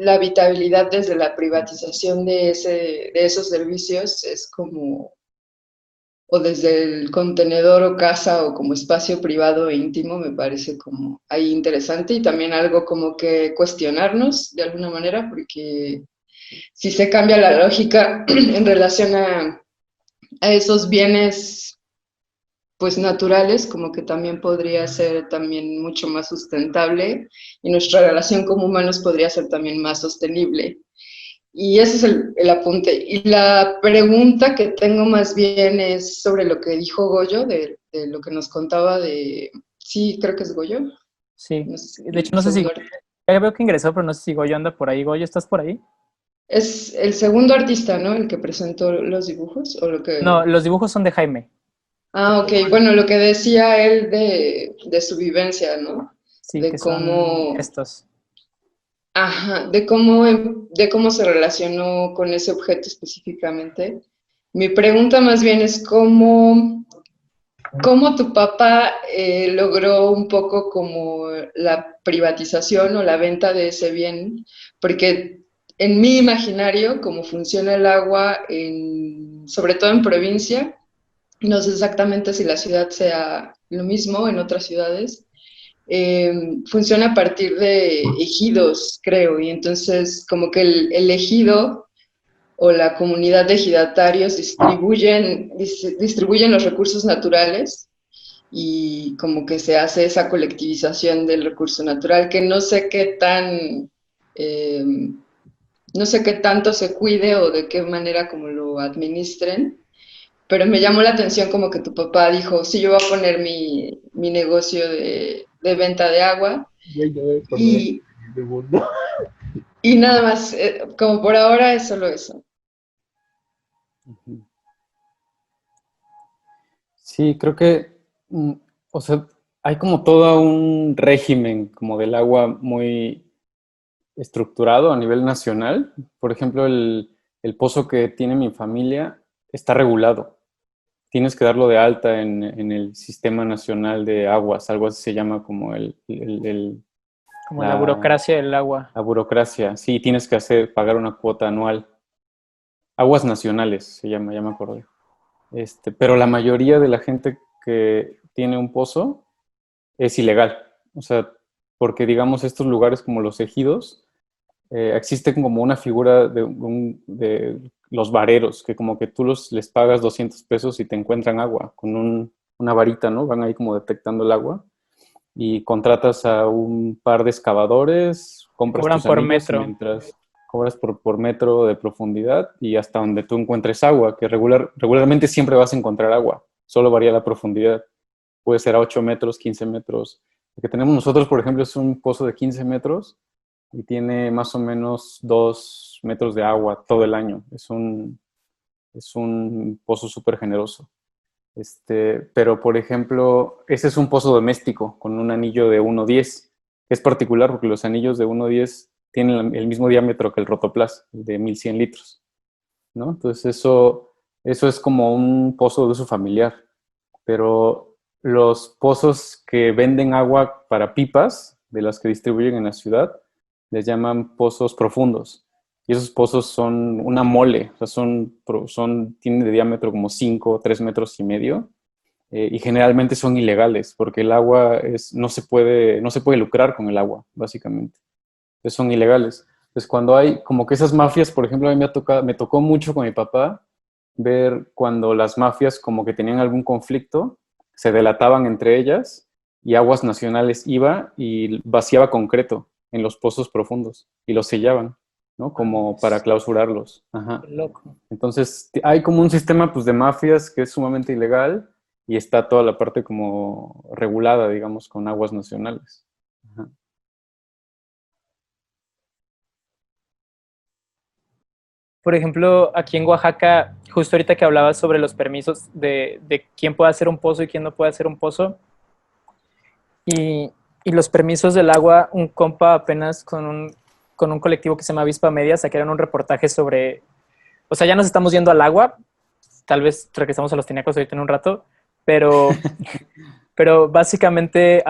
la habitabilidad desde la privatización de esos servicios es como, o desde el contenedor o casa o como espacio privado e íntimo, me parece como ahí interesante y también algo como que cuestionarnos de alguna manera, porque si se cambia la lógica en relación a esos bienes pues naturales, como que también podría ser también mucho más sustentable y nuestra relación como humanos podría ser también más sostenible. Y ese es el apunte. Y la pregunta que tengo más bien es sobre lo que dijo Goyo, de lo que nos contaba de, sí, creo que es Goyo, Sí. no sé, De hecho, el no sé si segundo, Goyo, ya veo que ingresó, pero no sé si Goyo anda por ahí. Goyo, ¿estás por ahí? es el segundo artista, ¿no? El que presentó los dibujos, o lo que... No, los dibujos son de Jaime. Ah, ok, bueno, lo que decía él de su vivencia, ¿no? Sí, que De son cómo, estos. ajá, de cómo se relacionó con ese objeto específicamente. Mi pregunta más bien es cómo tu papá logró un poco como la privatización o la venta de ese bien, porque en mi imaginario, cómo funciona el agua, sobre todo en provincia, no sé exactamente si la ciudad sea lo mismo en otras ciudades, funciona a partir de ejidos, creo, y entonces como que el ejido o la comunidad de ejidatarios distribuyen los recursos naturales y como que se hace esa colectivización del recurso natural que no sé qué eh, no sé qué tanto se cuide o de qué manera como lo administren, pero me llamó la atención como que tu papá dijo, sí, yo voy a poner mi negocio de venta de agua Güey, ya me acordé y, de mundo. y nada más, como por ahora es solo eso. Sí, creo que, o sea, hay como todo un régimen como del agua muy estructurado a nivel nacional. Por ejemplo, el pozo que tiene mi familia está regulado. Tienes que darlo de alta en el Sistema Nacional de Aguas, algo así se llama como Como la la, burocracia del agua. la burocracia. Sí, tienes que pagar una cuota anual. Aguas nacionales se llama, ya me acordé. Pero la mayoría de la gente que tiene un pozo es ilegal. O sea, porque digamos estos lugares como los ejidos, existe como una figura de los vareros, que como que tú les pagas 200 pesos y te encuentran agua con una varita, ¿no? Van ahí como detectando el agua y contratas a un par de excavadores, compras Cobran tus por anillos y metro. mientras cobras por metro de profundidad y hasta donde tú encuentres agua, que regularmente siempre vas a encontrar agua, solo varía la profundidad. Puede ser a 8 metros, 15 metros. Lo que tenemos nosotros, por ejemplo, es un pozo de 15 metros y tiene más o menos 2 metros de agua todo el año. Es un pozo súper generoso. Pero, por ejemplo, ese es un pozo doméstico con un anillo de 1,10. Es particular porque los anillos de 1,10 tienen el mismo diámetro que el rotoplas, de 1100 litros, ¿no? Entonces eso es como un pozo de uso familiar. Pero los pozos que venden agua para pipas, de las que distribuyen en la ciudad, les llaman pozos profundos. Y esos pozos son una mole, o sea, tienen de diámetro como 5 o 3 metros y medio, y generalmente son ilegales, porque el agua no se puede lucrar con el agua, básicamente. Entonces son ilegales. Entonces cuando hay como que esas mafias, por ejemplo, a mí me tocó mucho con mi papá ver cuando las mafias como que tenían algún conflicto, se delataban entre ellas y Aguas Nacionales iba y vaciaba concreto en los pozos profundos y los sellaban, ¿no? Como para clausurarlos. Ajá. Qué loco. Entonces, hay como un sistema pues, de mafias que es sumamente ilegal y está toda la parte como regulada, digamos, con aguas nacionales. Ajá. Por ejemplo, aquí en Oaxaca, justo ahorita que hablabas sobre los permisos de quién puede hacer un pozo y quién no puede hacer un pozo, y los permisos del agua, un compa apenas con un colectivo que se llama Avispa Media sacaron un reportaje sobre, o sea, ya nos estamos yendo al agua, tal vez regresamos a los tinaco ahorita en un rato, pero, pero básicamente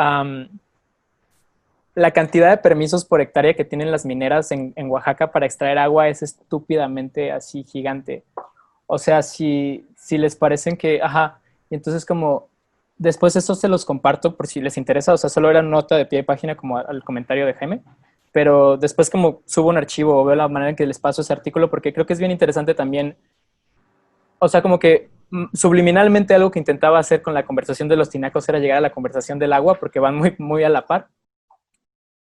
la cantidad de permisos por hectárea que tienen las mineras en Oaxaca para extraer agua es estúpidamente así gigante. O sea, si les parecen que, ajá, y entonces como, después esto se los comparto por si les interesa, o sea, solo era nota de pie de página como al comentario de Jaime, pero después como subo un archivo o veo la manera en que les paso ese artículo, porque creo que es bien interesante también, o sea, como que subliminalmente algo que intentaba hacer con la conversación de los tinacos era llegar a la conversación del agua, porque van muy, muy a la par,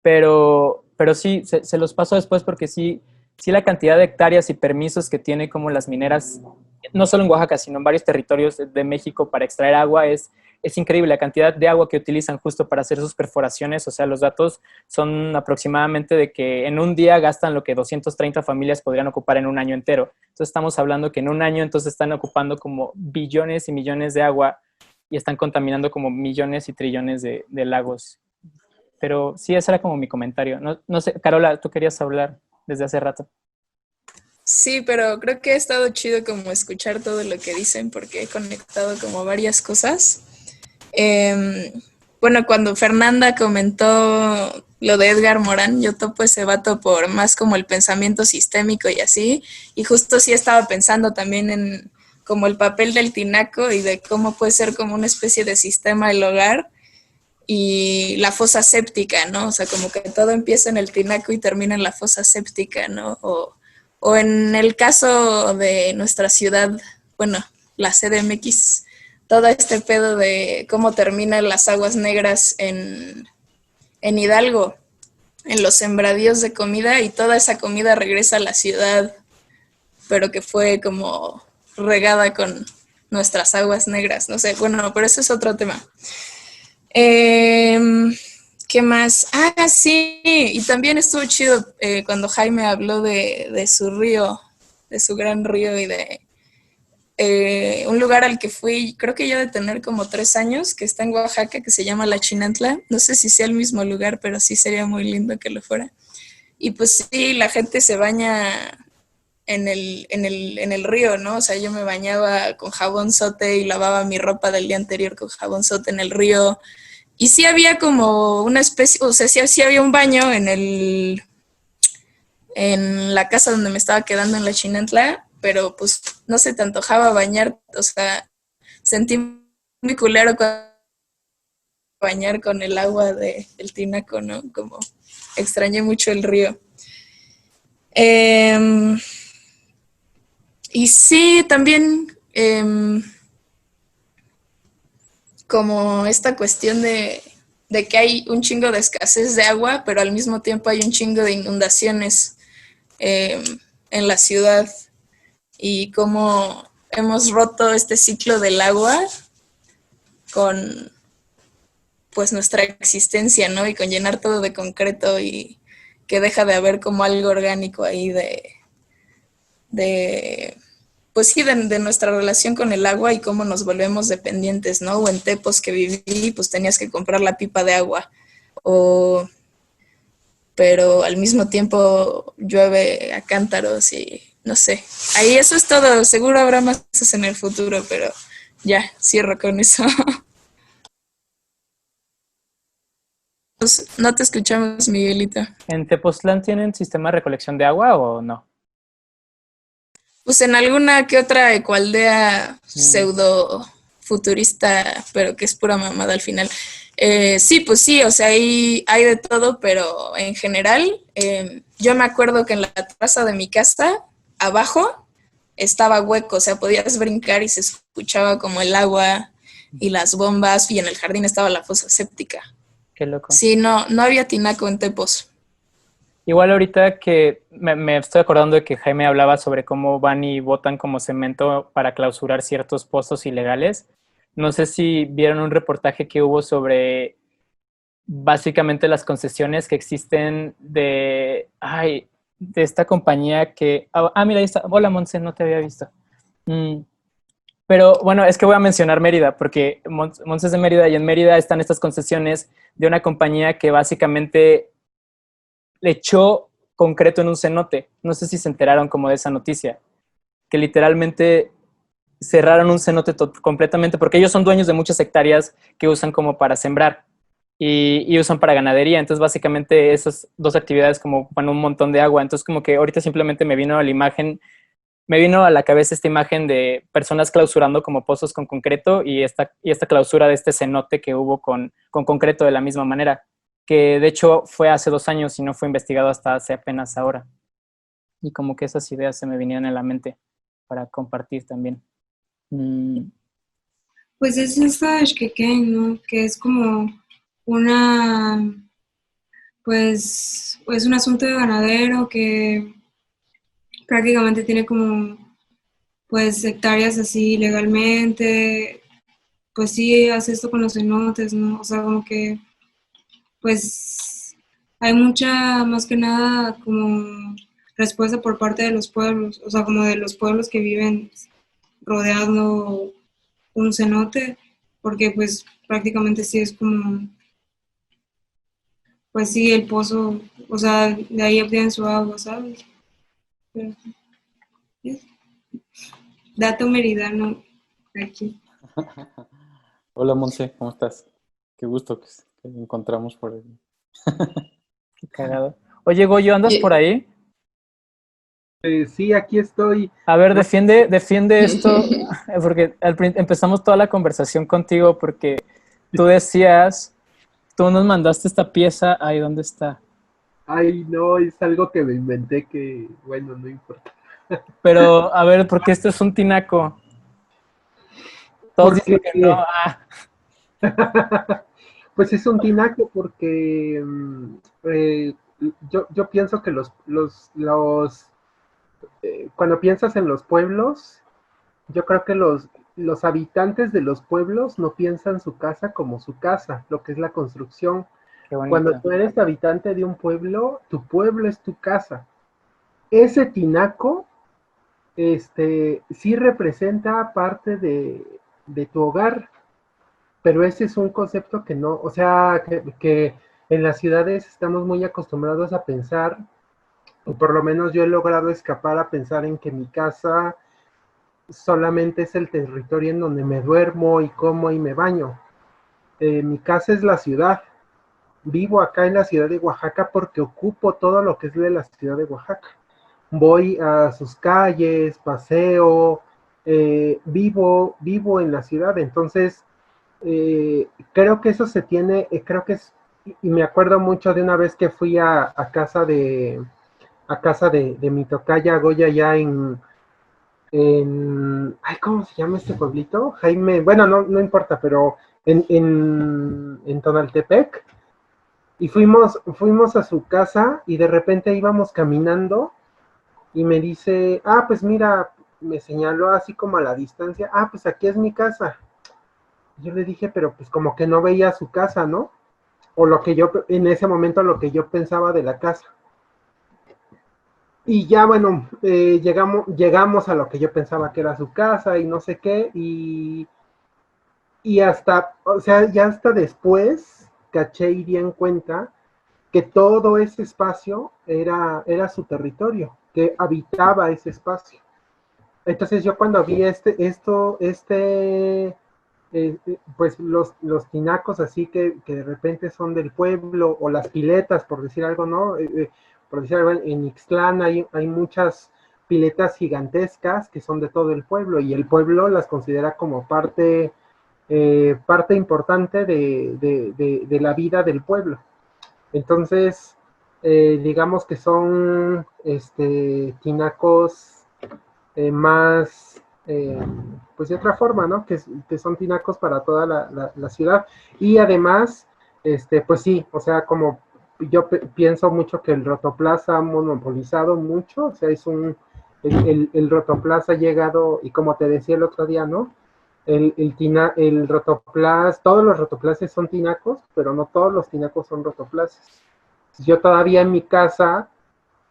pero sí, se los paso después porque sí la cantidad de hectáreas y permisos que tiene como las mineras, no solo en Oaxaca, sino en varios territorios de México para extraer agua es increíble. La cantidad de agua que utilizan justo para hacer sus perforaciones, o sea, los datos son aproximadamente de que en un día gastan lo que 230 familias podrían ocupar en un año entero. Entonces estamos hablando que en un año entonces están ocupando como billones y millones de agua y están contaminando como millones y trillones de lagos. Pero sí, ese era como mi comentario. No sé, Carola, tú querías hablar desde hace rato. Sí, pero creo que ha estado chido como escuchar todo lo que dicen porque he conectado como varias cosas. Bueno, cuando Fernanda comentó lo de Edgar Morán, yo topo ese vato por más como el pensamiento sistémico y así, y justo sí estaba pensando también en como el papel del tinaco y de cómo puede ser como una especie de sistema del hogar y la fosa séptica, ¿no? O sea, como que todo empieza en el tinaco y termina en la fosa séptica, ¿no? O en el caso de nuestra ciudad, bueno, la CDMX, todo este pedo de cómo terminan las aguas negras en Hidalgo, en los sembradíos de comida, y toda esa comida regresa a la ciudad, pero que fue como regada con nuestras aguas negras, no sé, bueno, pero ese es otro tema. ¿Qué más? Ah, sí, y también estuvo chido cuando Jaime habló de su río, de su gran río y de un lugar al que fui, creo que yo de tener como 3 años, que está en Oaxaca, que se llama La Chinantla. No sé si sea el mismo lugar, pero sí sería muy lindo que lo fuera. Y pues sí, la gente se baña en el río, ¿no? O sea, yo me bañaba con jabón sote y lavaba mi ropa del día anterior con jabón sote en el río. Y sí había como una especie, o sea, sí había un baño en la casa donde me estaba quedando en La Chinantla, pero pues no se te antojaba bañar, o sea, sentí muy culero bañar con el agua del tinaco, ¿no? Como extrañé mucho el río. Y sí, también como esta cuestión de que hay un chingo de escasez de agua, pero al mismo tiempo hay un chingo de inundaciones en la ciudad, y cómo hemos roto este ciclo del agua con pues nuestra existencia, ¿no? Y con llenar todo de concreto y que deja de haber como algo orgánico ahí pues sí, de nuestra relación con el agua y cómo nos volvemos dependientes, ¿no? O en Tepos que viví, pues tenías que comprar la pipa de agua, pero al mismo tiempo llueve a cántaros y no sé. Ahí eso es todo, seguro habrá más cosas en el futuro, pero ya, cierro con eso. Pues, no te escuchamos, Miguelito. ¿En Tepoztlán tienen sistema de recolección de agua o no? Pues en alguna que otra ecoaldea pseudo futurista, pero que es pura mamada al final. Sí, pues sí, o sea, hay de todo, pero en general, yo me acuerdo que en la terraza de mi casa, abajo, estaba hueco, o sea, podías brincar y se escuchaba como el agua y las bombas, y en el jardín estaba la fosa séptica. Qué loco. Sí, no había tinaco en Tepos. Igual ahorita que me estoy acordando de que Jaime hablaba sobre cómo van y botan como cemento para clausurar ciertos pozos ilegales. No sé si vieron un reportaje que hubo sobre básicamente las concesiones que existen de esta compañía que... mira, ahí está. Hola, Monse, no te había visto. Pero bueno, es que voy a mencionar Mérida, porque Monse es de Mérida y en Mérida están estas concesiones de una compañía que básicamente le echó concreto en un cenote. No sé si se enteraron como de esa noticia, que literalmente cerraron un cenote completamente, porque ellos son dueños de muchas hectáreas que usan como para sembrar. y usan para ganadería. Entonces, básicamente, esas dos actividades como ocupan un montón de agua. Entonces, como que ahorita simplemente me vino a la cabeza esta imagen de personas clausurando como pozos con concreto y esta clausura de este cenote que hubo con concreto de la misma manera, que de hecho fue hace 2 años y no fue investigado hasta hace apenas ahora. Y como que esas ideas se me vinieron en la mente para compartir también. Pues es esta Xquequén, ¿no? Que es como una, pues, es un asunto de ganadero que prácticamente tiene como, pues, hectáreas así legalmente. Pues sí, hace esto con los cenotes, ¿no? O sea, como que, pues, hay mucha, más que nada, como respuesta por parte de los pueblos, o sea, como de los pueblos que viven rodeando un cenote, porque pues prácticamente sí es como, pues sí, el pozo, o sea, de ahí obtienen su agua, ¿sabes? Pero, ¿sí? Dato meridano aquí. Hola, Monse, ¿cómo estás? Qué gusto que encontramos por ahí. Qué cagado. Oye, Goyo, ¿andas por ahí? Sí, aquí estoy. A ver, defiende esto, porque empezamos toda la conversación contigo porque tú decías, tú nos mandaste esta pieza, ahí, ¿dónde está? Ay, no, es algo que me inventé que, bueno, no importa. Pero, a ver, porque esto es un tinaco. Todos dicen Porque, que no. pues es un tinaco porque yo pienso que cuando piensas en los pueblos, yo creo que los habitantes de los pueblos no piensan su casa como su casa, lo que es la construcción. Qué Cuando bonito. tú eres habitante de un pueblo, tu pueblo es tu casa. Ese tinaco, sí representa parte de tu hogar, pero ese es un concepto que no, o sea, que en las ciudades estamos muy acostumbrados a pensar, o por lo menos yo he logrado escapar a pensar en que mi casa solamente es el territorio en donde me duermo y como y me baño. Mi casa es la ciudad. Vivo acá en la ciudad de Oaxaca porque ocupo todo lo que es de la ciudad de Oaxaca. Voy a sus calles, paseo, vivo en la ciudad. Entonces, creo que eso se tiene, creo que es, y me acuerdo mucho de una vez que fui a casa de mi tocaya Goya ya ay, ¿cómo se llama este pueblito? Jaime, bueno, no importa, pero en Tonaltepec. Y fuimos a su casa y de repente íbamos caminando y me dice, pues mira, me señaló así como a la distancia, pues aquí es mi casa. Yo le dije, pero pues como que no veía su casa, ¿no? O lo que yo, en ese momento, lo que yo pensaba de la casa. Y ya, bueno, llegamos a lo que yo pensaba que era su casa y no sé qué, y hasta, o sea, ya hasta después caché y di en cuenta que todo ese espacio era su territorio, que habitaba ese espacio. Entonces yo cuando vi pues los tinacos así que de repente son del pueblo, o las piletas, por decir algo, ¿no? Por decir algo, en Ixtlán hay muchas piletas gigantescas que son de todo el pueblo, y el pueblo las considera como parte importante de la vida del pueblo. Entonces, digamos que son tinacos más, pues de otra forma, ¿no? Que son tinacos para toda la ciudad. Y además, pues sí, o sea, como yo pienso mucho que el Rotoplas ha monopolizado mucho, o sea, el Rotoplas ha llegado, y como te decía el otro día, ¿no? El Rotoplas, todos los Rotoplases son tinacos, pero no todos los tinacos son Rotoplases. Yo todavía en mi casa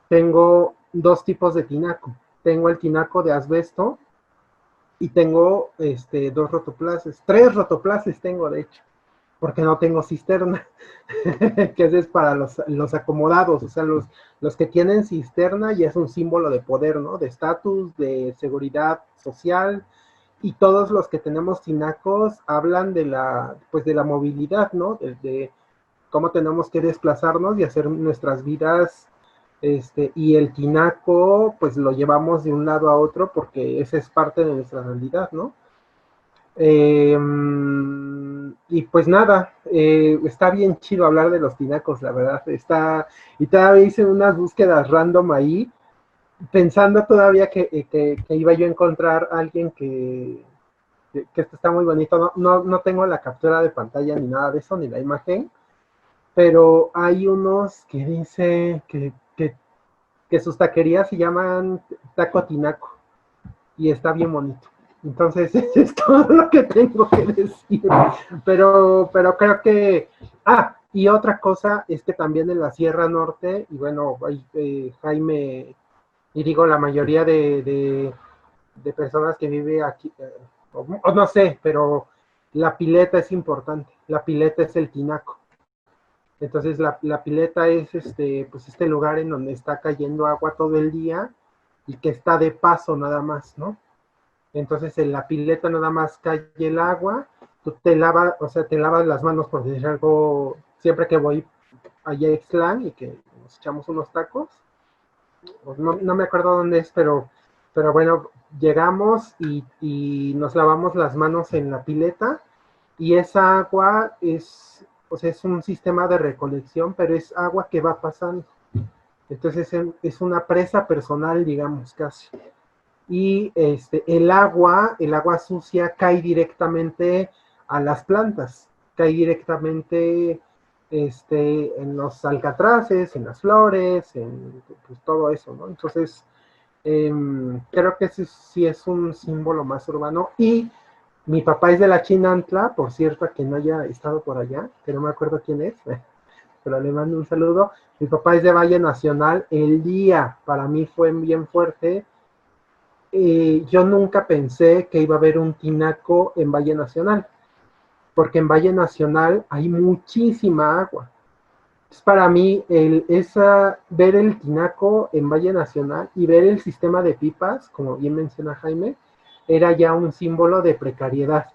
tengo dos tipos de tinaco. Tengo el tinaco de asbesto y tengo dos rotoplases. Tres rotoplases tengo, de hecho, porque no tengo cisterna, que es para los acomodados, o sea, los que tienen cisterna ya es un símbolo de poder, ¿no? De estatus, de seguridad social, y todos los que tenemos tinacos hablan pues de la movilidad, ¿no? cómo tenemos que desplazarnos y hacer nuestras vidas, y el tinaco, pues lo llevamos de un lado a otro porque esa es parte de nuestra realidad, ¿no? Y pues nada, está bien chido hablar de los tinacos, la verdad, y todavía hice unas búsquedas random ahí, pensando todavía que iba yo a encontrar a alguien que esto está muy bonito. No tengo la captura de pantalla ni nada de eso, ni la imagen, pero hay unos que dice que sus taquerías se llaman Taco Tinaco y está bien bonito. Entonces, eso es todo lo que tengo que decir. Pero creo que... y otra cosa es que también en la Sierra Norte, y bueno, Jaime, y digo, la mayoría de personas que vive aquí, o no sé, pero la pileta es importante. La pileta es el tinaco. Entonces la pileta es pues este lugar en donde está cayendo agua todo el día y que está de paso nada más, ¿no? Entonces en la pileta nada más cae el agua, tú te lavas, o sea, te lavas las manos, por decir algo, siempre que voy allá a Ixtlán y que nos echamos unos tacos, no me acuerdo dónde es, pero bueno, llegamos y nos lavamos las manos en la pileta y esa agua es, o sea, es un sistema de recolección, pero es agua que va pasando. Entonces es una presa personal, digamos, casi. Y el agua sucia cae directamente a las plantas, cae directamente en los alcatraces, en las flores, en pues, todo eso, ¿no? Entonces, creo que ese sí es un símbolo más urbano. Y mi papá es de la Chinantla, por cierto, que no haya estado por allá, que no me acuerdo quién es, pero le mando un saludo. Mi papá es de Valle Nacional. El día para mí fue bien fuerte. Yo nunca pensé que iba a haber un tinaco en Valle Nacional, porque en Valle Nacional hay muchísima agua. Entonces, para mí, ver el tinaco en Valle Nacional y ver el sistema de pipas, como bien menciona Jaime, era ya un símbolo de precariedad.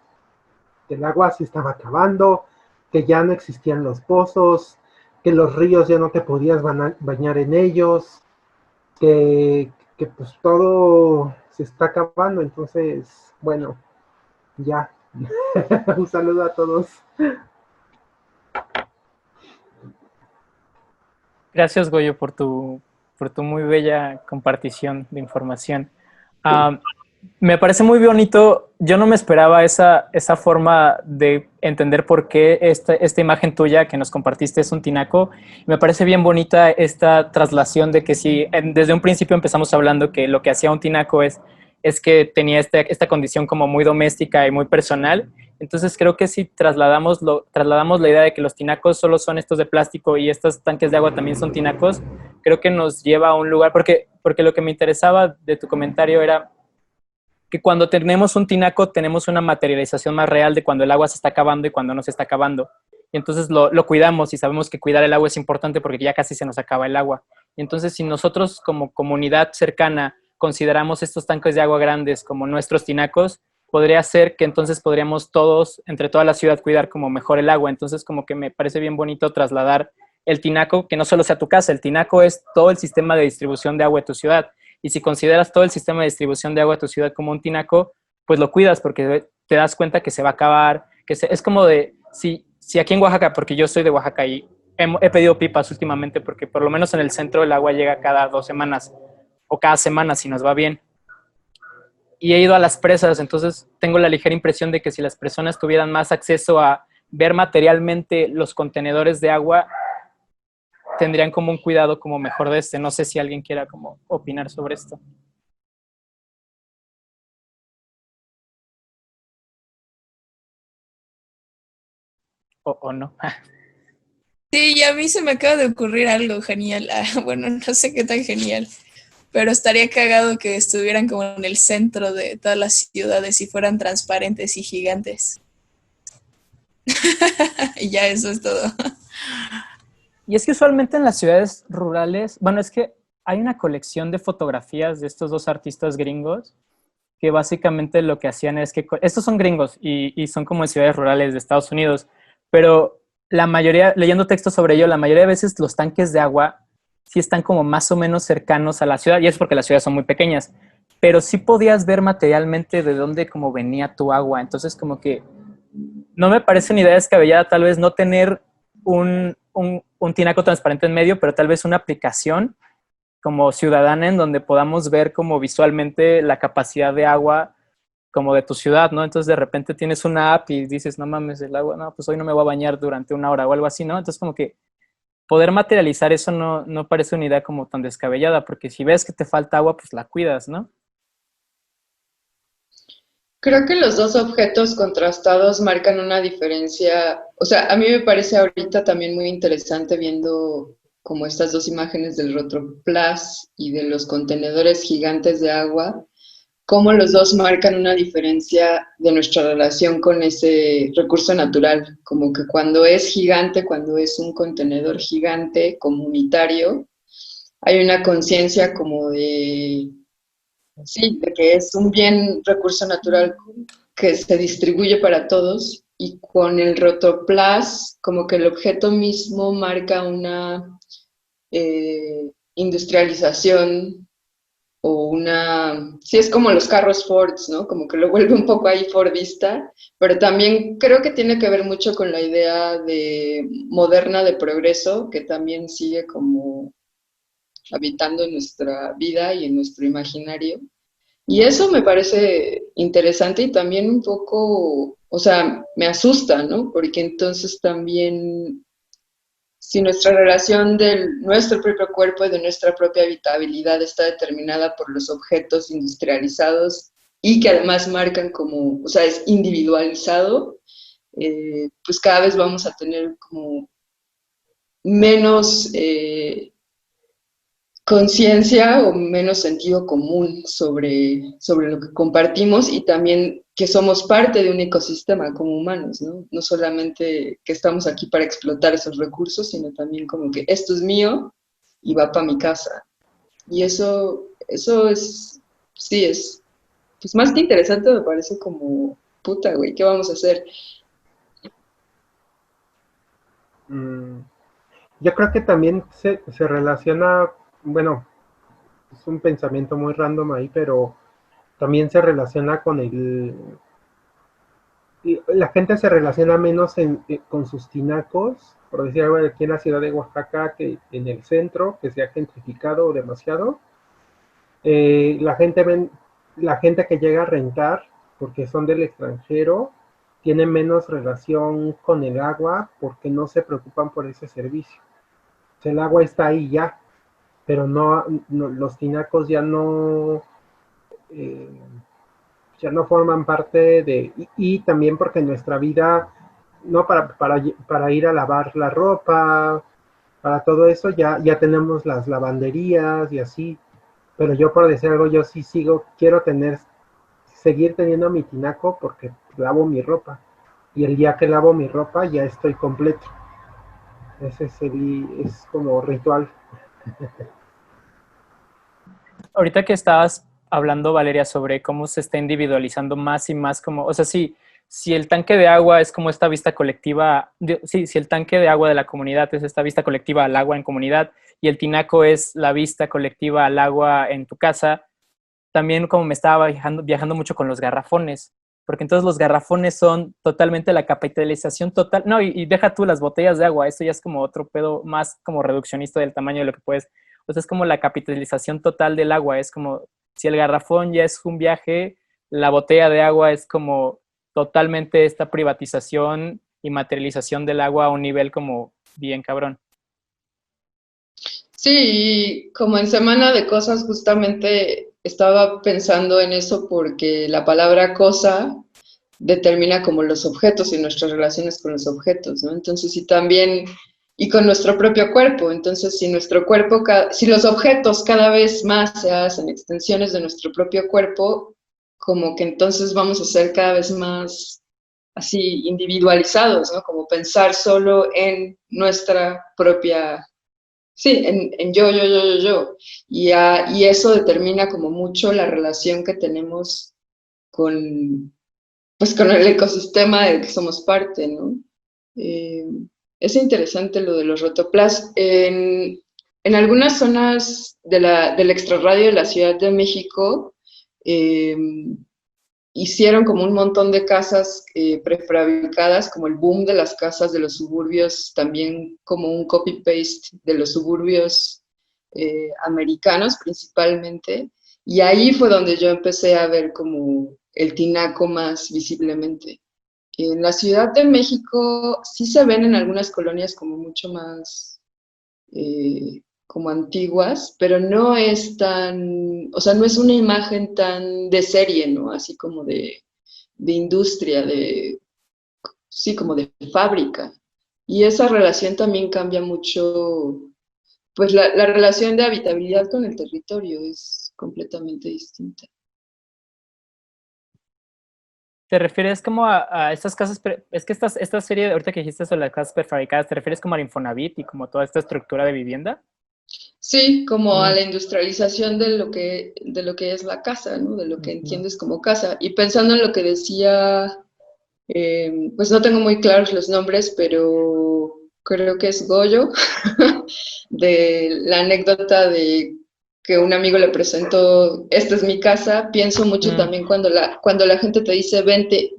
Que el agua se estaba acabando, que ya no existían los pozos, que los ríos ya no te podías bañar en ellos, que pues todo se está acabando. Entonces, bueno, ya. Un saludo a todos. Gracias, Goyo, por tu muy bella compartición de información. Me parece muy bonito. Yo no me esperaba esa forma de entender por qué esta imagen tuya que nos compartiste es un tinaco. Me parece bien bonita esta traslación de que si desde un principio empezamos hablando que lo que hacía un tinaco es que tenía esta condición como muy doméstica y muy personal. Entonces creo que si trasladamos la idea de que los tinacos solo son estos de plástico y estos tanques de agua también son tinacos, creo que nos lleva a un lugar, porque lo que me interesaba de tu comentario era que cuando tenemos un tinaco tenemos una materialización más real de cuando el agua se está acabando y cuando no se está acabando. Y entonces lo cuidamos y sabemos que cuidar el agua es importante porque ya casi se nos acaba el agua. Y entonces si nosotros como comunidad cercana consideramos estos tanques de agua grandes como nuestros tinacos, podría ser que entonces podríamos todos, entre toda la ciudad, cuidar como mejor el agua. Entonces como que me parece bien bonito trasladar el tinaco, que no solo sea tu casa, el tinaco es todo el sistema de distribución de agua de tu ciudad. Y si consideras todo el sistema de distribución de agua de tu ciudad como un tinaco, pues lo cuidas porque te das cuenta que se va a acabar, es como de, si aquí en Oaxaca, porque yo soy de Oaxaca y he pedido pipas últimamente porque por lo menos en el centro el agua llega cada 2 semanas o cada semana si nos va bien. Y he ido a las presas, entonces tengo la ligera impresión de que si las personas tuvieran más acceso a ver materialmente los contenedores de agua, tendrían como un cuidado como mejor de No sé si alguien quiera como opinar sobre esto. O no. Sí, y a mí se me acaba de ocurrir algo genial. Bueno, no sé qué tan genial, pero estaría cagado que estuvieran como en el centro de todas las ciudades y fueran transparentes y gigantes. Y ya eso es todo. Y es que usualmente en las ciudades rurales, bueno, es que hay una colección de fotografías de estos dos artistas gringos que básicamente lo que hacían es que, estos son gringos y son como en ciudades rurales de Estados Unidos, pero la mayoría, leyendo textos sobre ello, la mayoría de veces los tanques de agua sí están como más o menos cercanos a la ciudad, y es porque las ciudades son muy pequeñas, pero sí podías ver materialmente de dónde como venía tu agua. Entonces como que no me parece una idea descabellada tal vez no tener un tinaco transparente en medio, pero tal vez una aplicación como ciudadana en donde podamos ver como visualmente la capacidad de agua como de tu ciudad, ¿no? Entonces de repente tienes una app y dices, no mames, el agua, no, pues hoy no me voy a bañar durante una hora o algo así, ¿no? Entonces como que poder materializar eso no parece una idea como tan descabellada, porque si ves que te falta agua, pues la cuidas, ¿no? Creo que los dos objetos contrastados marcan una diferencia, o sea, a mí me parece ahorita también muy interesante viendo como estas dos imágenes del Rotoplas y de los contenedores gigantes de agua, cómo los dos marcan una diferencia de nuestra relación con ese recurso natural, como que cuando es gigante, cuando es un contenedor gigante comunitario, hay una conciencia como de, sí, de que es un bien recurso natural que se distribuye para todos y con el Rotoplas como que el objeto mismo marca una industrialización o una, sí es como los carros Ford, ¿no? Como que lo vuelve un poco ahí Fordista, pero también creo que tiene que ver mucho con la idea de moderna de progreso, que también sigue como habitando en nuestra vida y en nuestro imaginario. Y eso me parece interesante y también un poco, o sea, me asusta, ¿no? Porque entonces también si nuestra relación de nuestro propio cuerpo y de nuestra propia habitabilidad está determinada por los objetos industrializados y que además marcan como, o sea, es individualizado, pues cada vez vamos a tener como menos conciencia o menos sentido común sobre lo que compartimos y también que somos parte de un ecosistema como humanos, ¿no? No solamente que estamos aquí para explotar esos recursos, sino también como que esto es mío y va para mi casa. Y eso es, sí, es, pues más que interesante me parece como, puta, güey, ¿qué vamos a hacer? Mm, yo creo que también se relaciona, bueno, es un pensamiento muy random ahí, pero también se relaciona con la gente se relaciona menos con sus tinacos, por decir algo, aquí en la ciudad de Oaxaca, que en el centro, que se ha gentrificado demasiado. La gente la gente que llega a rentar, porque son del extranjero, tiene menos relación con el agua porque no se preocupan por ese servicio. O sea, el agua está ahí ya, pero los tinacos eh, ya no forman parte y también porque nuestra vida, no para ir a lavar la ropa, para todo eso ya tenemos las lavanderías y así, pero yo por decir algo, yo sí quiero seguir teniendo mi tinaco porque lavo mi ropa y el día que lavo mi ropa ya estoy completo. Ese es como ritual. Ahorita que estabas hablando, Valeria, sobre cómo se está individualizando más y más como, o sea, si el tanque de agua es como esta vista colectiva, sí, si el tanque de agua de la comunidad es esta vista colectiva al agua en comunidad y el tinaco es la vista colectiva al agua en tu casa, también como me estaba viajando mucho con los garrafones, porque entonces los garrafones son totalmente la capitalización total, no, y deja tú las botellas de agua, esto ya es como otro pedo más como reduccionista del tamaño de lo que puedes, o sea, es como la capitalización total del agua, es como si el garrafón ya es un viaje, la botella de agua es como totalmente esta privatización y materialización del agua a un nivel como bien cabrón. Sí, como en Semana de Cosas justamente estaba pensando en eso porque la palabra cosa determina como los objetos y nuestras relaciones con los objetos, ¿no? Entonces, y también, y con nuestro propio cuerpo, entonces, si nuestro cuerpo, si los objetos cada vez más se hacen extensiones de nuestro propio cuerpo, como que entonces vamos a ser cada vez más así individualizados, ¿no? Como pensar solo en nuestra propia, sí, en yo. Y eso determina como mucho la relación que tenemos con, pues con el ecosistema del que somos parte, ¿no? Eh, Es interesante lo de los rotoplas. En algunas zonas del extrarradio de la Ciudad de México, eh, hicieron como un montón de casas prefabricadas, como el boom de las casas de los suburbios, también como un copy-paste de los suburbios americanos principalmente. Y ahí fue donde yo empecé a ver como el tinaco más visiblemente. En la Ciudad de México sí se ven en algunas colonias como mucho más como antiguas, pero no es tan, o sea, no es una imagen tan de serie, ¿no? Así como de industria, sí, como de fábrica. Y esa relación también cambia mucho, pues la relación de habitabilidad con el territorio es completamente distinta. ¿Te refieres como a estas casas? Es que esta serie, ahorita que dijiste sobre las casas prefabricadas, ¿te refieres como al Infonavit y como toda esta estructura de vivienda? Sí, como a Mm, la industrialización de lo que es la casa, ¿no? De lo que ujú. entiendes como casa. Y pensando en lo que decía, pues no tengo muy claros los nombres, pero creo que es Goyo, de la anécdota de que un amigo le presentó, esta es mi casa. Pienso mucho Mm, también cuando la gente te dice, vente,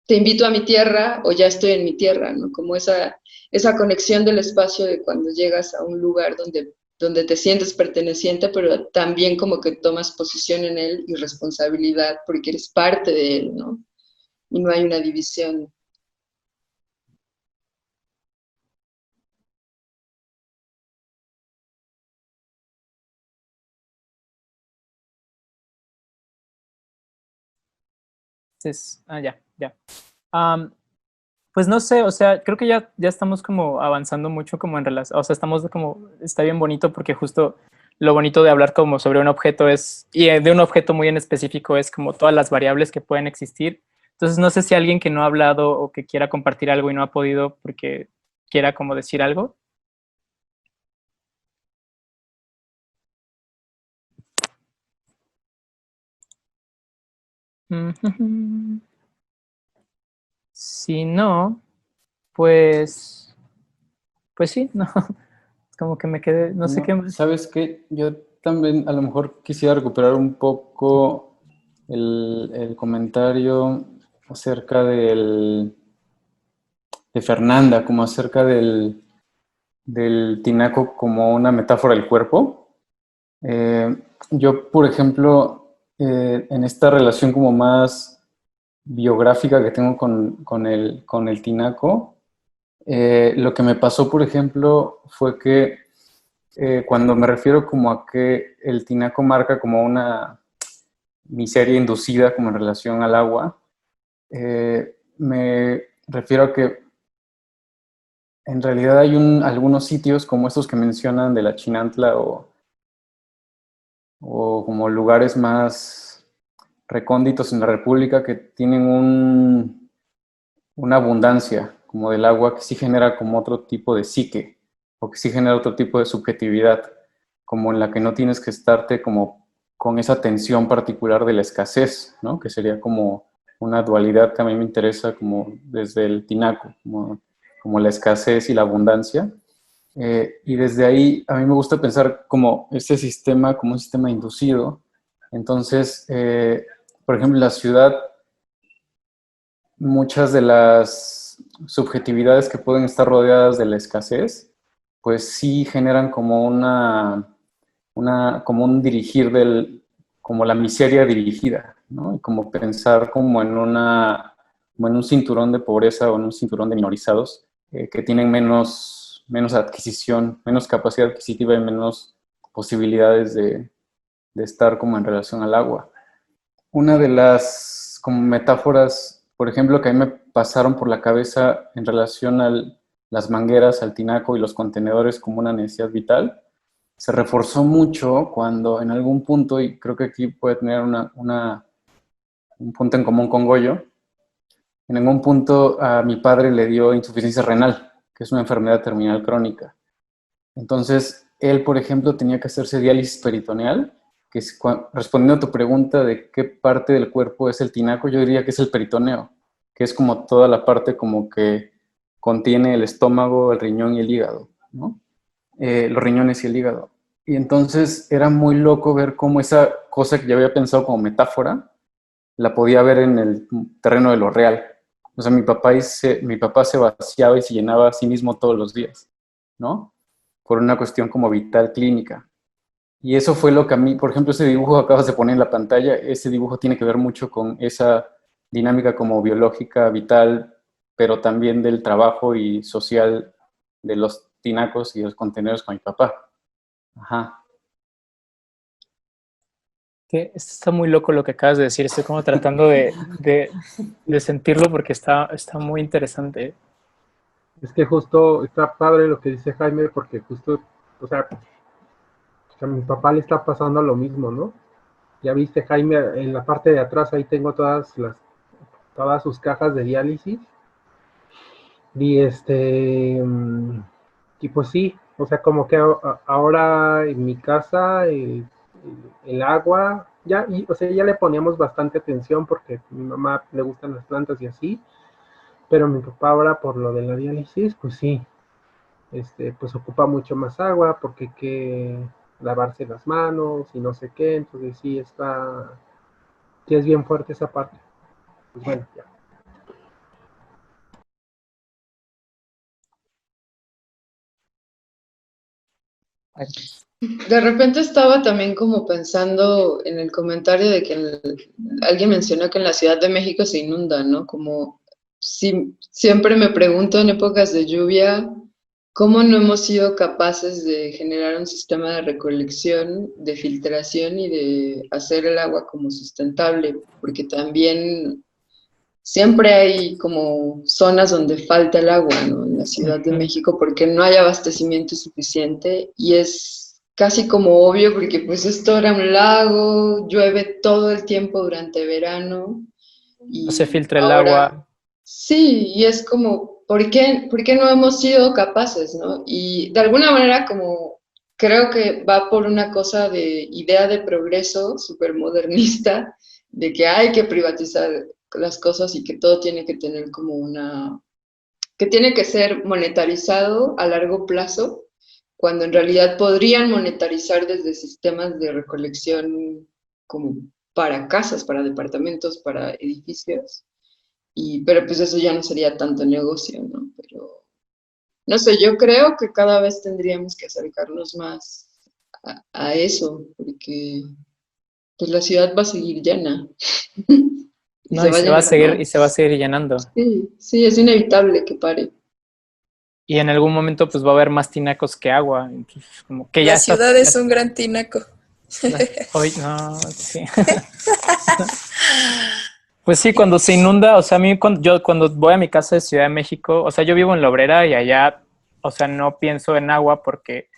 te invito a mi tierra o ya estoy en mi tierra, ¿no? Como esa conexión del espacio de cuando llegas a un lugar donde te sientes perteneciente, pero también como que tomas posición en él y responsabilidad porque eres parte de él, ¿no? Y no hay una división. ya, ya. Am, pues no sé, o sea, creo que ya estamos como avanzando mucho como en relación, o sea, estamos como, está bien bonito porque justo lo bonito de hablar como sobre un objeto es, y de un objeto muy en específico es como todas las variables que pueden existir. Entonces no sé si alguien que no ha hablado o que quiera compartir algo y no ha podido porque quiera como decir algo. Ujú. Si no, pues, pues sí, no, como que me quedé, no sé No, qué. ¿sabes qué? Yo también a lo mejor quisiera recuperar un poco el comentario acerca de Fernanda, como acerca del tinaco como una metáfora del cuerpo. Yo, por ejemplo, en esta relación como más biográfica que tengo con el tinaco, lo que me pasó, por ejemplo, fue que cuando me refiero como a que el tinaco marca como una miseria inducida como en relación al agua, me refiero a que en realidad hay algunos sitios como estos que mencionan de la Chinantla o como lugares más recónditos en la República que tienen una abundancia como del agua que sí genera como otro tipo de psique o que sí genera otro tipo de subjetividad, como en la que no tienes que estarte como con esa tensión particular de la escasez, ¿no? Que sería como una dualidad que a mí me interesa como desde el tinaco, como la escasez y la abundancia. Y desde ahí a mí me gusta pensar como este sistema, como un sistema inducido. Entonces, por ejemplo, en la ciudad, muchas de las subjetividades que pueden estar rodeadas de la escasez, pues sí generan como como un dirigir como la miseria dirigida, ¿no? Y como pensar como en un cinturón de pobreza o en un cinturón de minorizados que tienen menos adquisición, menos capacidad adquisitiva y menos posibilidades de estar como en relación al agua. Una de las como metáforas, por ejemplo, que a mí me pasaron por la cabeza en relación a las mangueras, al tinaco y los contenedores como una necesidad vital, se reforzó mucho cuando en algún punto, y creo que aquí puede tener un punto en común con Goyo, en algún punto a mi padre le dio insuficiencia renal, que es una enfermedad terminal crónica. Entonces, él, por ejemplo, tenía que hacerse diálisis peritoneal, que es respondiendo a tu pregunta de qué parte del cuerpo es el tinaco, yo diría que es el peritoneo, que es como toda la parte como que contiene el estómago, el riñón y el hígado, ¿no? Los riñones y el hígado. Y entonces era muy loco ver cómo esa cosa que yo había pensado como metáfora, la podía ver en el terreno de lo real. O sea, mi papá se vaciaba y se llenaba a sí mismo todos los días, ¿no? Por una cuestión como vital clínica. Y eso fue lo que a mí, por ejemplo, ese dibujo que acabas de poner en la pantalla, ese dibujo tiene que ver mucho con esa dinámica como biológica, vital, pero también del trabajo y social de los tinacos y los contenedores con mi papá. Ajá. Que está muy loco lo que acabas de decir. Estoy como tratando de sentirlo porque está muy interesante. Es que justo está padre lo que dice Jaime, porque justo, o sea, a mi papá le está pasando lo mismo, ¿no? Ya viste, Jaime, en la parte de atrás ahí tengo todas sus cajas de diálisis. Y y pues sí, o sea, como que ahora en mi casa el agua, o sea, ya le poníamos bastante atención porque a mi mamá le gustan las plantas y así, pero mi papá ahora por lo de la diálisis, pues sí, pues ocupa mucho más agua porque hay que lavarse las manos y no sé qué, entonces sí sí es bien fuerte esa parte. Pues bueno, ya. De repente estaba también como pensando en el comentario de que alguien mencionó que en la Ciudad de México se inunda, ¿no? Como siempre me pregunto en épocas de lluvia, ¿cómo no hemos sido capaces de generar un sistema de recolección, de filtración y de hacer el agua como sustentable? Porque también siempre hay como zonas donde falta el agua, ¿no? En la Ciudad de México, porque no hay abastecimiento suficiente y es casi como obvio porque pues esto era un lago, llueve todo el tiempo durante verano No se y filtra el ahora agua. sí, y es como, por qué no hemos sido capaces, ¿no? Y de alguna manera como creo que va por una cosa de idea de progreso súper modernista, de que hay que privatizar las cosas y que todo tiene que tener como que tiene que ser monetarizado a largo plazo, cuando en realidad podrían monetarizar desde sistemas de recolección como para casas, para departamentos, para edificios. Pero pues eso ya no sería tanto negocio, ¿no? Pero no sé, yo creo que cada vez tendríamos que acercarnos más a eso, porque pues la ciudad va a seguir llena y No, se y va a se va a llenar seguir, y se va a más. seguir llenando. Sí, sí, es inevitable que pare. Y en algún momento pues va a haber más tinacos que agua. Entonces, como que ya La está. ciudad es un gran tinaco. Hoy no, sí. Pues sí, cuando se inunda, o sea, a mí yo cuando voy a mi casa de Ciudad de México, o sea, yo vivo en La Obrera y allá, o sea, no pienso en agua porque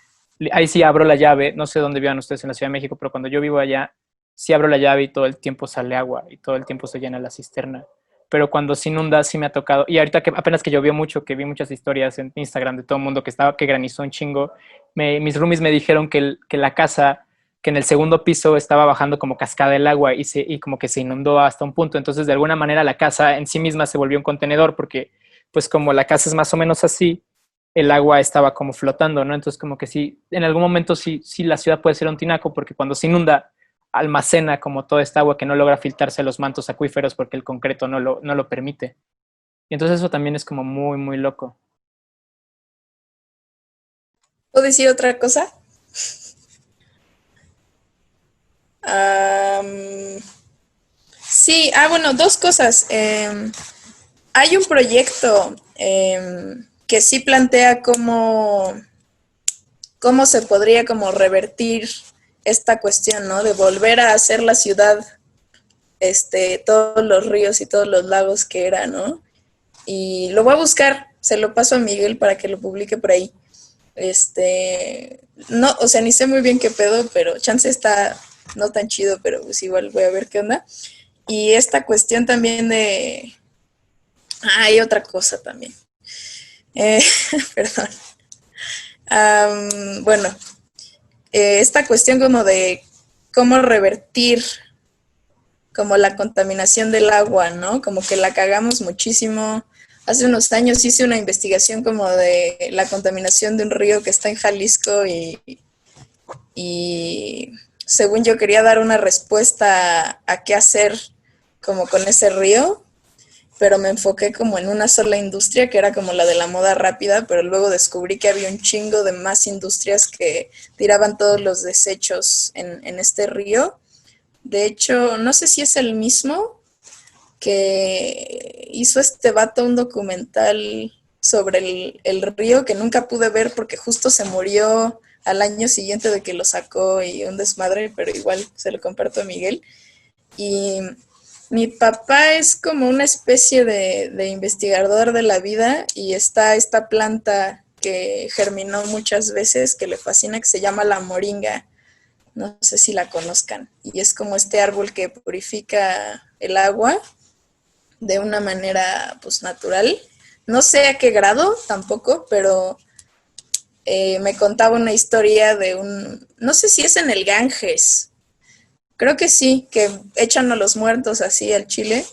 ahí sí abro la llave, no sé dónde vivan ustedes en la Ciudad de México, pero cuando yo vivo allá, sí abro la llave y todo el tiempo sale agua y todo el tiempo se llena la cisterna. Pero cuando se inunda sí me ha tocado, y ahorita que apenas que llovió mucho, que vi muchas historias en Instagram de todo el mundo que granizó un chingo, mis roomies me dijeron que la casa que en el segundo piso estaba bajando como cascada el agua y como que se inundó hasta un punto. Entonces, de alguna manera, la casa en sí misma se volvió un contenedor porque, pues como la casa es más o menos así, el agua estaba como flotando, ¿no? Entonces, como que sí, en algún momento sí la ciudad puede ser un tinaco porque cuando se inunda, almacena como toda esta agua que no logra filtrarse a los mantos acuíferos porque el concreto no lo permite. Y entonces eso también es como muy, muy loco. ¿Puedo decir otra cosa? Sí, bueno, dos cosas. Hay un proyecto que sí plantea cómo se podría como revertir esta cuestión, ¿no? De volver a hacer la ciudad, todos los ríos y todos los lagos que era, ¿no? Y lo voy a buscar, se lo paso a Miguel para que lo publique por ahí. No, o sea, ni sé muy bien qué pedo, pero chance está no tan chido, pero pues igual voy a ver qué onda. Y esta cuestión también de... hay otra cosa también. Perdón. Bueno, esta cuestión como de cómo revertir como la contaminación del agua, ¿no? Como que la cagamos muchísimo hace unos años hice una investigación como de la contaminación de un río que está en Jalisco y según yo quería dar una respuesta a qué hacer como con ese río, pero me enfoqué como en una sola industria que era como la de la moda rápida, pero luego descubrí que había un chingo de más industrias que tiraban todos los desechos en este río. De hecho, no sé si es el mismo que hizo este vato un documental sobre el río que nunca pude ver porque justo se murió al año siguiente de que lo sacó y un desmadre, pero igual se lo comparto a Miguel. Y mi papá es como una especie de investigador de la vida y está esta planta que germinó muchas veces, que le fascina, que se llama la moringa. No sé si la conozcan. Y es como este árbol que purifica el agua de una manera pues natural. No sé a qué grado tampoco, pero me contaba una historia de no sé si es en el Ganges, creo que sí, que echan a los muertos así al chile.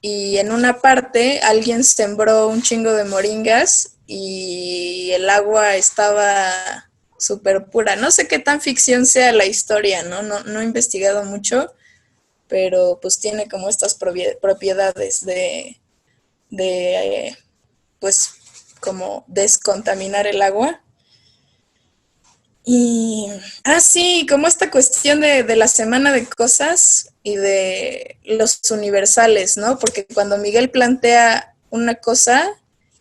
Y en una parte alguien sembró un chingo de moringas y el agua estaba súper pura. No sé qué tan ficción sea la historia, ¿no? No he investigado mucho, pero pues tiene como estas propiedades de pues como descontaminar el agua. Y, sí, como esta cuestión de la semana de cosas y de los universales, ¿no? Porque cuando Miguel plantea una cosa,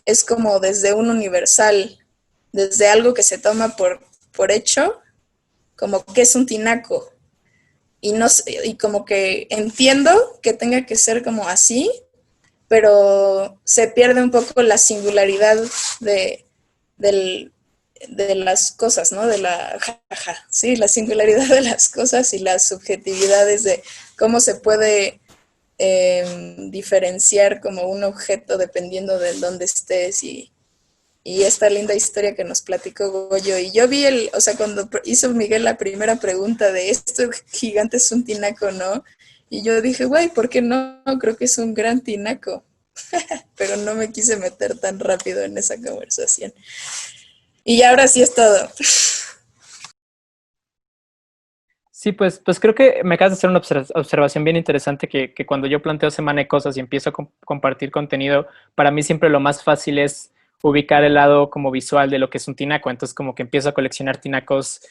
es como desde un universal, desde algo que se toma por hecho, como que es un tinaco. Y, no, y como que entiendo que tenga que ser como así, pero se pierde un poco la singularidad del, de las cosas, ¿no? Sí, la singularidad de las cosas y las subjetividades de cómo se puede diferenciar como un objeto dependiendo de dónde estés y esta linda historia que nos platicó Goyo. Y yo vi o sea, cuando hizo Miguel la primera pregunta de esto gigante es un tinaco, ¿no? Y yo dije, güey, ¿por qué no? Creo que es un gran tinaco. Pero no me quise meter tan rápido en esa conversación. Y ahora sí es todo. Sí, pues creo que me acabas de hacer una observación bien interesante que cuando yo planteo semana de cosas y empiezo a compartir contenido, para mí siempre lo más fácil es ubicar el lado como visual de lo que es un tinaco. Entonces como que empiezo a coleccionar tinacos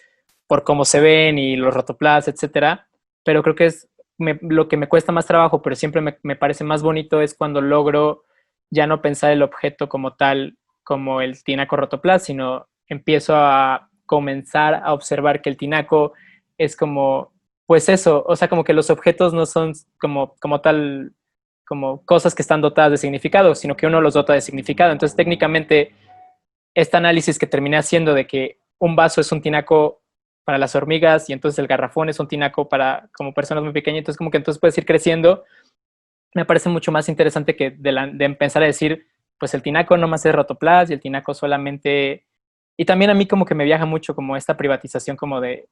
por cómo se ven y los rotoplas, etcétera. Pero creo que es lo que me cuesta más trabajo, pero siempre me parece más bonito es cuando logro ya no pensar el objeto como tal, como el tinaco rotoplas, sino empiezo a comenzar a observar que el tinaco es como, pues eso, o sea, como que los objetos no son como tal, como cosas que están dotadas de significado, sino que uno los dota de significado. Entonces, técnicamente, este análisis que terminé haciendo de que un vaso es un tinaco para las hormigas y entonces el garrafón es un tinaco para como personas muy pequeñas, entonces como que entonces puedes ir creciendo, me parece mucho más interesante que de empezar a decir, pues el tinaco no más es rotoplas y el tinaco solamente... Y también a mí como que me viaja mucho como esta privatización como de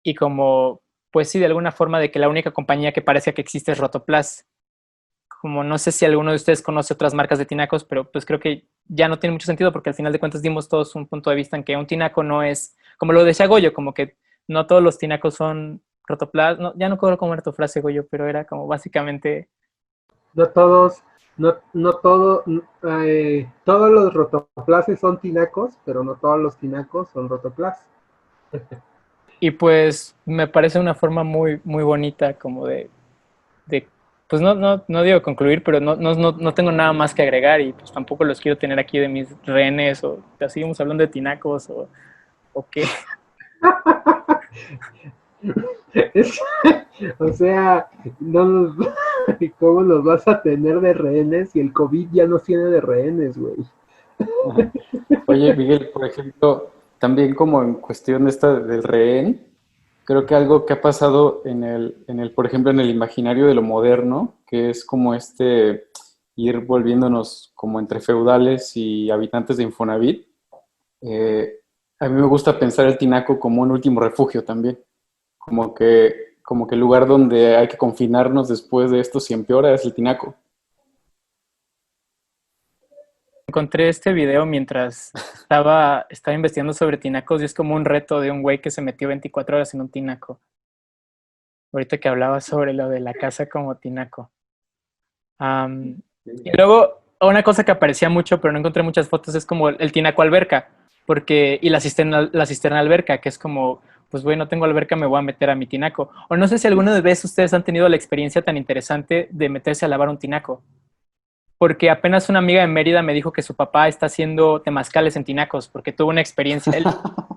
y como, pues sí, de alguna forma de que la única compañía que parece que existe es Rotoplas. Como no sé si alguno de ustedes conoce otras marcas de tinacos, pero pues creo que ya no tiene mucho sentido porque al final de cuentas dimos todos un punto de vista en que un tinaco no es, como lo decía Goyo, como que no todos los tinacos son Rotoplas. No, ya no acuerdo cómo era tu frase, Goyo, pero era como básicamente... No todos, no todo, todos los rotoplases son tinacos, pero no todos los tinacos son rotoplas. Y pues me parece una forma muy, muy bonita como de pues no digo concluir, pero no tengo nada más que agregar y pues tampoco los quiero tener aquí de mis rehenes o ya seguimos hablando de tinacos o qué. O sea, no ¿cómo los vas a tener de rehenes si el COVID ya nos tiene de rehenes, güey? Oye, Miguel, por ejemplo, también como en cuestión esta del rehén, creo que algo que ha pasado por ejemplo, en el imaginario de lo moderno, que es como ir volviéndonos como entre feudales y habitantes de Infonavit, eh, a mí me gusta pensar el tinaco como un último refugio también, como que el lugar donde hay que confinarnos después de esto si empeora es el tinaco. encontré este video mientras estaba investigando sobre tinacos y es como un reto de un güey que se metió 24 horas en un tinaco. Ahorita que hablaba sobre lo de la casa como tinaco. Y luego, una cosa que aparecía mucho, pero no encontré muchas fotos, es como el tinaco alberca, y la cisterna alberca, que es como, pues güey, no tengo alberca, me voy a meter a mi tinaco. O no sé si alguna vez ustedes han tenido la experiencia tan interesante de meterse a lavar un tinaco. Porque apenas una amiga de Mérida me dijo que su papá está haciendo temazcales en tinacos, porque tuvo una experiencia. Él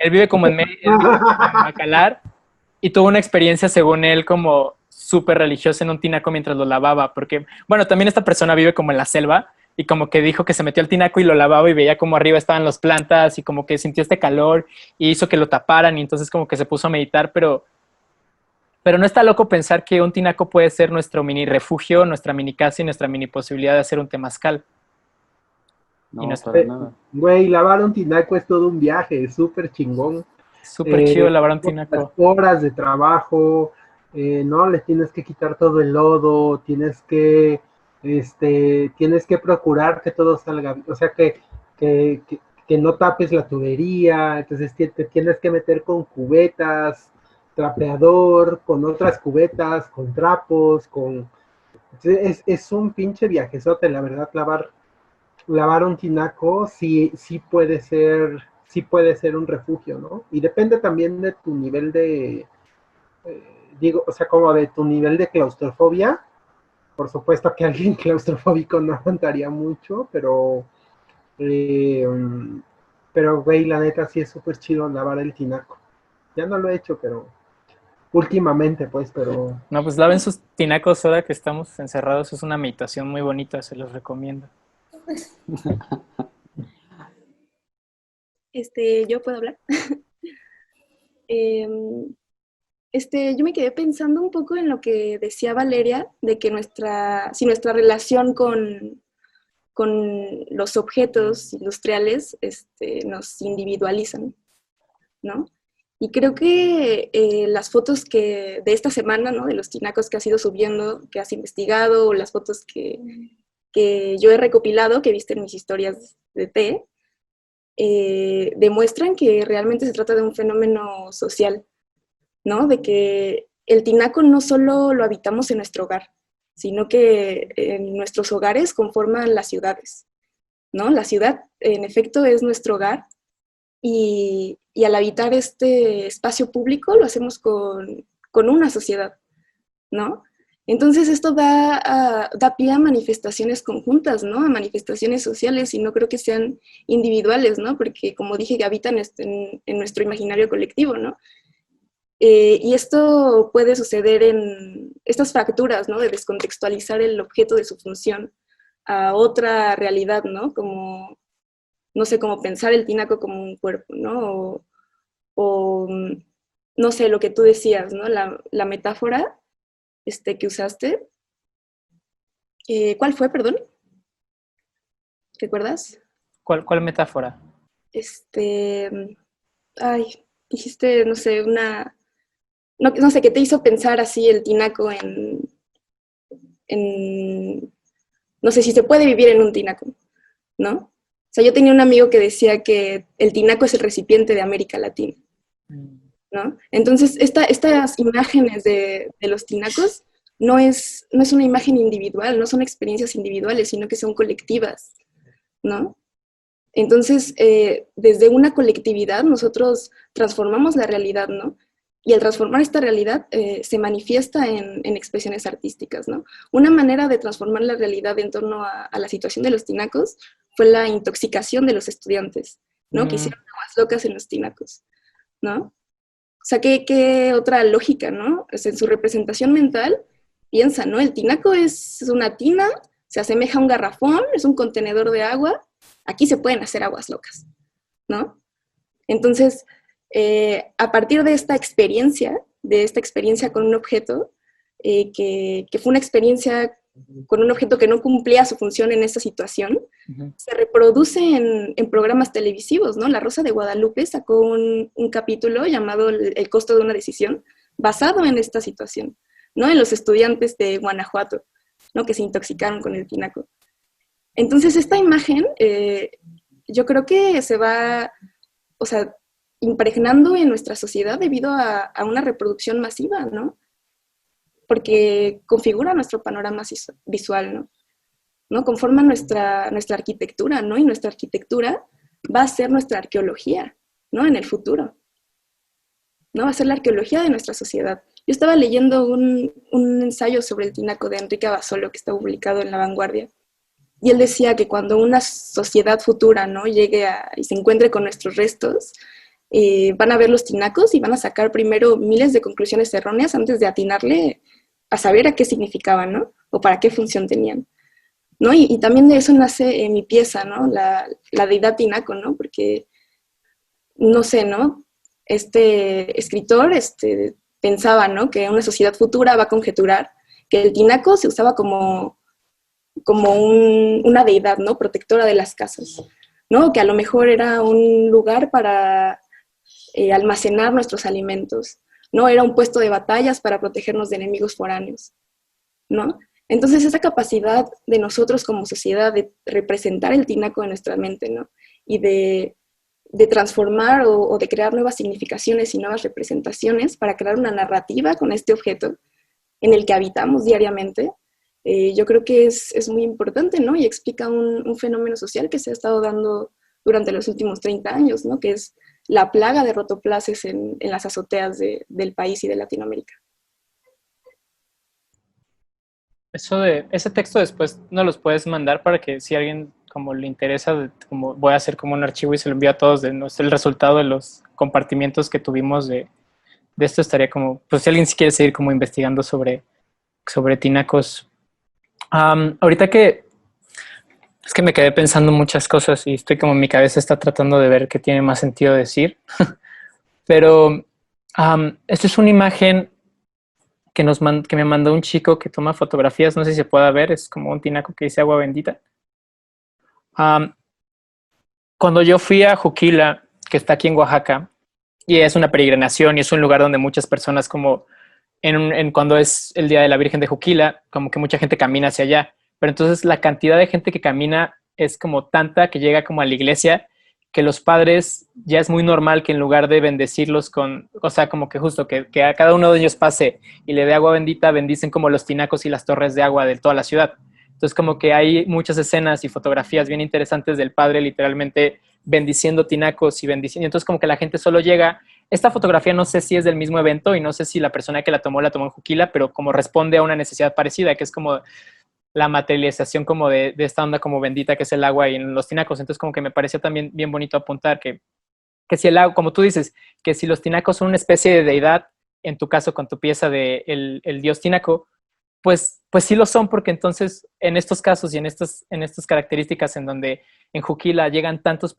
vive como en Bacalar y tuvo una experiencia, según él, como súper religiosa en un tinaco mientras lo lavaba. Porque, bueno, también esta persona vive como en la selva y como que dijo que se metió al tinaco y lo lavaba y veía como arriba estaban las plantas y como que sintió este calor y hizo que lo taparan y entonces como que se puso a meditar, pero no está loco pensar que un tinaco puede ser nuestro mini refugio, nuestra mini casa y nuestra mini posibilidad de hacer un temazcal. No, es para nada. Güey, lavar un tinaco es todo un viaje, es súper chingón. súper chido lavar un tinaco. Horas de trabajo, ¿no? Le tienes que quitar todo el lodo, tienes que procurar que todo salga, o sea, que no tapes la tubería, entonces te tienes que meter con cubetas, trapeador, con otras cubetas, con trapos, es un pinche viajezote, la verdad, lavar un tinaco sí puede ser un refugio, ¿no? Y depende también de tu nivel o sea, como de tu nivel de claustrofobia. Por supuesto que alguien claustrofóbico no aguantaría mucho, eh, pero güey, la neta sí es súper chido lavar el tinaco. Ya no lo he hecho, pero últimamente, pues, pero No, pues laven sus tinacos ahora que estamos encerrados. Es una meditación muy bonita, se los recomiendo. ¿Yo puedo hablar? Em, yo me quedé pensando un poco en lo que decía Valeria, de que si nuestra relación con los objetos industriales nos individualizan, ¿no? Y creo que las fotos de esta semana, ¿no? De los tinacos que has ido subiendo, que has investigado, o las fotos que yo he recopilado, que viste en mis historias de té, demuestran que realmente se trata de un fenómeno social, ¿no? De que el tinaco no solo lo habitamos en nuestro hogar, sino que en nuestros hogares conforman las ciudades, ¿no? La ciudad, en efecto, es nuestro hogar y al habitar este espacio público lo hacemos con una sociedad, ¿no? Entonces esto da pie a manifestaciones conjuntas, ¿no? A manifestaciones sociales y no creo que sean individuales, ¿no? Porque como dije, que habitan en nuestro imaginario colectivo, ¿no? Y esto puede suceder en estas fracturas, ¿no? De descontextualizar el objeto de su función a otra realidad, ¿no? Como, no sé, como pensar el tinaco como un cuerpo, ¿no? O no sé, lo que tú decías, ¿no? La metáfora que usaste. ¿Cuál fue, perdón? ¿Recuerdas? ¿Cuál metáfora? Ay, dijiste, no sé, no sé, ¿qué te hizo pensar así el tinaco no sé si se puede vivir en un tinaco, ¿no? O sea, yo tenía un amigo que decía que el tinaco es el recipiente de América Latina, ¿no? Entonces, estas imágenes de los tinacos no es una imagen individual, no son experiencias individuales, sino que son colectivas, ¿no? Entonces, desde una colectividad nosotros transformamos la realidad, ¿no? Y al transformar esta realidad se manifiesta en expresiones artísticas, ¿no? Una manera de transformar la realidad en torno a la situación de los tinacos fue la intoxicación de los estudiantes, ¿no? Que hicieron aguas locas en los tinacos, ¿no? O sea, ¿qué otra lógica, ¿no? O sea, en su representación mental, piensa, ¿no? El tinaco es una tina, se asemeja a un garrafón, es un contenedor de agua, aquí se pueden hacer aguas locas, ¿no? Entonces, a partir de esta experiencia con un objeto, que fue una experiencia con un objeto que no cumplía su función en esa situación, se reproduce en programas televisivos, ¿no? La Rosa de Guadalupe sacó un capítulo llamado El costo de una decisión, basado en esta situación, ¿no? En los estudiantes de Guanajuato, ¿no? Que se intoxicaron con el tinaco. Entonces, esta imagen, yo creo que se va, o sea, impregnando en nuestra sociedad debido a una reproducción masiva, ¿no? Porque configura nuestro panorama visual, ¿no? ¿No? Conforma nuestra arquitectura, ¿no? Y nuestra arquitectura va a ser nuestra arqueología, ¿no? En el futuro, ¿no? Va a ser la arqueología de nuestra sociedad. Yo estaba leyendo un ensayo sobre el tinaco de Enrique Abasolo que está publicado en La Vanguardia, y él decía que cuando una sociedad futura, ¿no? llegue y se encuentre con nuestros restos, van a ver los tinacos y van a sacar primero miles de conclusiones erróneas antes de atinarle a saber a qué significaban, ¿no? O para qué función tenían, ¿no? Y también de eso nace mi pieza, ¿no? La deidad tinaco, ¿no? Porque, no sé, ¿no? Este escritor pensaba, ¿no? Que una sociedad futura va a conjeturar que el tinaco se usaba como una deidad, ¿no? Protectora de las casas, ¿no? Que a lo mejor era un lugar para almacenar nuestros alimentos, ¿no? Era un puesto de batallas para protegernos de enemigos foráneos, ¿no? Entonces, esa capacidad de nosotros como sociedad de representar el tinaco en nuestra mente, ¿no? Y de transformar o de crear nuevas significaciones y nuevas representaciones para crear una narrativa con este objeto en el que habitamos diariamente, yo creo que es muy importante, ¿no? Y explica un fenómeno social que se ha estado dando durante los últimos 30 años, ¿no? Que es la plaga de rotoplaces en las azoteas del país y de Latinoamérica. Ese texto después nos los puedes mandar para que si a alguien como le interesa, como voy a hacer como un archivo y se lo envío a todos el resultado de los compartimientos que tuvimos de esto. Estaría como, pues si alguien quiere seguir como investigando sobre tinacos. Ahorita es que me quedé pensando muchas cosas y estoy como mi cabeza está tratando de ver qué tiene más sentido decir. Pero esta es una imagen que me mandó un chico que toma fotografías, no sé si se pueda ver, es como un tinaco que dice agua bendita. Cuando yo fui a Juquila, que está aquí en Oaxaca, y es una peregrinación y es un lugar donde muchas personas como cuando es el Día de la Virgen de Juquila, como que mucha gente camina hacia allá, pero entonces la cantidad de gente que camina es como tanta que llega como a la iglesia, que los padres ya es muy normal que en lugar de bendecirlos o sea, como que justo que a cada uno de ellos pase y le dé agua bendita, bendicen como los tinacos y las torres de agua de toda la ciudad. Entonces como que hay muchas escenas y fotografías bien interesantes del padre literalmente bendiciendo tinacos y bendiciendo. Entonces como que la gente solo llega. Esta fotografía no sé si es del mismo evento y no sé si la persona que la tomó en Juquila, pero como responde a una necesidad parecida, que es como la materialización como de esta onda como bendita que es el agua y en los tinacos. Entonces como que me pareció también bien bonito apuntar que si el agua, como tú dices, que si los tinacos son una especie de deidad, en tu caso con tu pieza de el dios tinaco, pues sí lo son, porque entonces en estos casos y en estas características en donde en Juquila llegan tantos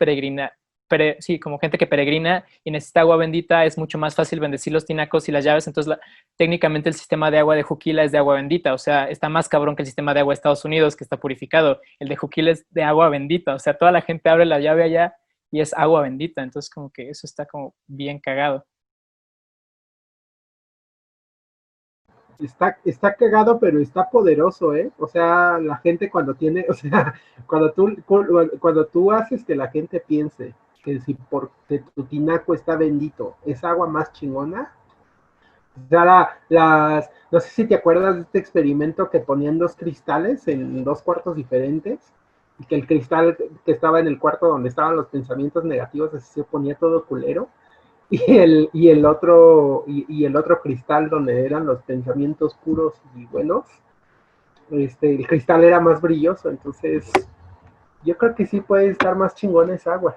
sí, como gente que peregrina y necesita agua bendita, es mucho más fácil bendecir los tinacos y las llaves. Entonces, técnicamente el sistema de agua de Juquila es de agua bendita. O sea, está más cabrón que el sistema de agua de Estados Unidos, que está purificado. El de Juquila es de agua bendita. O sea, toda la gente abre la llave allá y es agua bendita. Entonces, como que eso está como bien cagado. Está cagado, pero está poderoso, ¿eh? O sea, la gente cuando tiene, o sea, cuando tú haces que la gente piense que si porque tu tinaco está bendito, es agua más chingona. O sea, no sé si te acuerdas de este experimento que ponían dos cristales en dos cuartos diferentes, y que el cristal que estaba en el cuarto donde estaban los pensamientos negativos, así se ponía todo culero. Y el otro cristal donde eran los pensamientos puros y buenos, el cristal era más brilloso. Entonces yo creo que sí puede estar más chingona esa agua.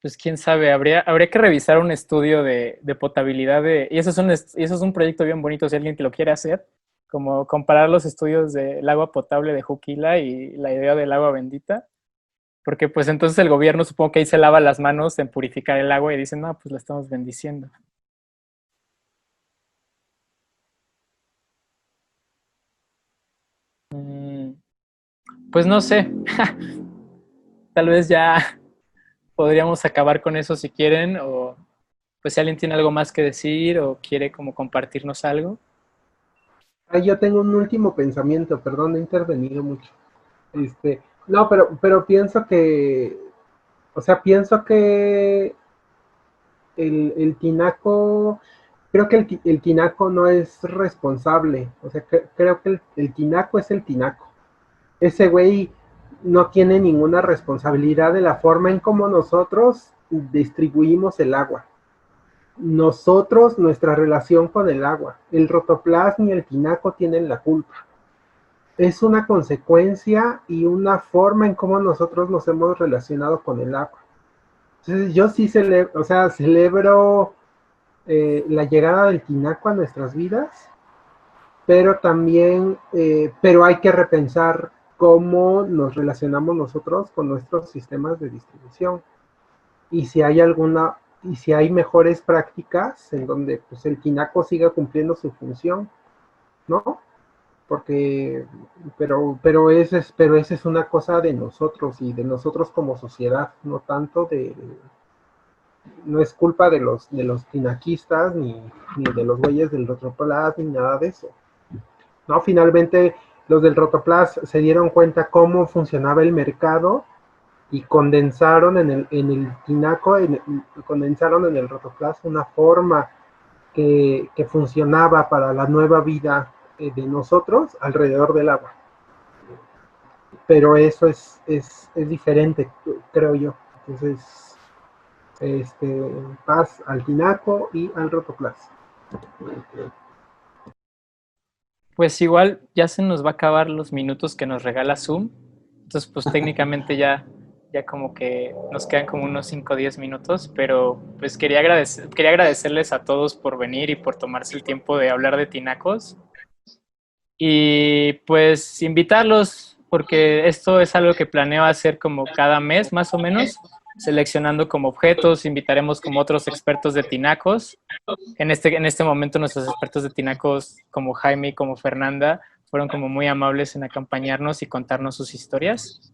Pues quién sabe, habría que revisar un estudio de potabilidad y eso es un proyecto bien bonito si alguien que lo quiere hacer, como comparar los estudios del agua potable de Juquila y la idea del agua bendita. Porque pues entonces el gobierno supongo que ahí se lava las manos en purificar el agua y dicen, no, pues la estamos bendiciendo. Pues no sé, tal vez ya podríamos acabar con eso si quieren, o pues si alguien tiene algo más que decir o quiere como compartirnos algo. Ahí yo tengo un último pensamiento, perdón, he intervenido mucho. No, pero pienso que, o sea, pienso que el tinaco, creo que el tinaco no es responsable, o sea, creo que el tinaco es el tinaco. Ese güey no tiene ninguna responsabilidad de la forma en cómo nosotros distribuimos el agua. Nosotros, nuestra relación con el agua. El rotoplasma y el tinaco tienen la culpa. Es una consecuencia y una forma en cómo nosotros nos hemos relacionado con el agua. Entonces yo sí celebro, o sea, celebro la llegada del tinaco a nuestras vidas, pero también, pero hay que repensar cómo nos relacionamos nosotros con nuestros sistemas de distribución y si hay alguna, y si hay mejores prácticas en donde pues, el tinaco siga cumpliendo su función, ¿no? Porque, pero esa es una cosa de nosotros y de nosotros como sociedad, no tanto de, no es culpa de los tinaquistas ni de los güeyes del Rotoplas ni nada de eso. ¿No? Finalmente los del Rotoplas se dieron cuenta cómo funcionaba el mercado y condensaron en el tinaco, condensaron en el Rotoplas una forma que funcionaba para la nueva vida de nosotros alrededor del agua. Pero eso es diferente, creo yo. Entonces, paz al tinaco y al Rotoplas. Pues igual ya se nos va a acabar los minutos que nos regala Zoom. Entonces, pues técnicamente ya como que nos quedan como unos 5 o 10 minutos, pero pues quería agradecerles a todos por venir y por tomarse el tiempo de hablar de tinacos. Y pues invitarlos, porque esto es algo que planeo hacer como cada mes más o menos, seleccionando como objetos, invitaremos como otros expertos de tinacos. En este momento nuestros expertos de tinacos como Jaime y como Fernanda fueron como muy amables en acompañarnos y contarnos sus historias.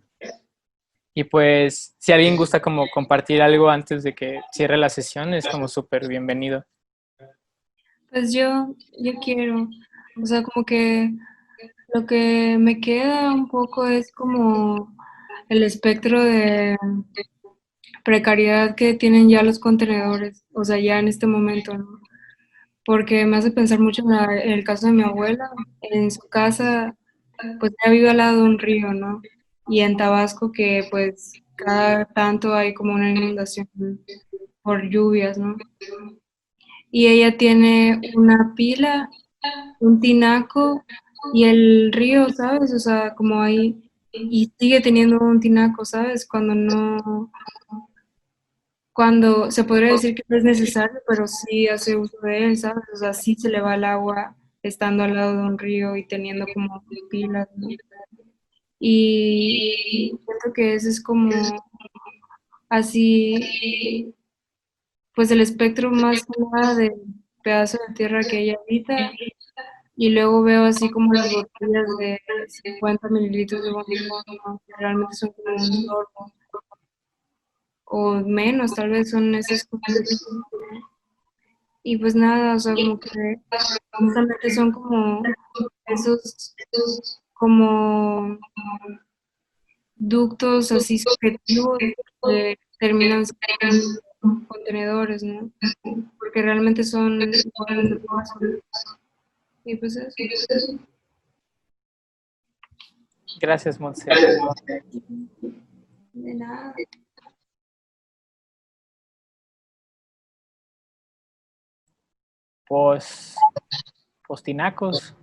Y pues si alguien gusta como compartir algo antes de que cierre la sesión, es como súper bienvenido. Pues yo quiero, o sea, como que lo que me queda un poco es como el espectro de precariedad que tienen ya los contenedores, o sea, ya en este momento, ¿no? Porque me hace pensar mucho en el caso de mi abuela, en su casa, pues ella vive al lado de un río, ¿no? Y en Tabasco que pues cada tanto hay como una inundación por lluvias, ¿no? Y ella tiene una pila, un tinaco y el río, ¿sabes? O sea, como ahí, y sigue teniendo un tinaco, ¿sabes? Cuando se podría decir que no es necesario, pero sí hace uso de él, ¿sabes? O sea, sí se le va el agua estando al lado de un río y teniendo como pilas, ¿no? Y siento que ese es como así, pues el espectro más que nada del pedazo de tierra que ella habita. Y luego veo así como las botellas de 50 mililitros de bombón, ¿no? Que realmente son como un sorbo, o menos, tal vez son esas como y pues nada, o sea, como que justamente son como esos como ductos así subjetivos que terminan siendo contenedores, ¿no? Porque realmente son lugares de paso. Y pues eso. Gracias, Montse. De nada. Pues, tinacos.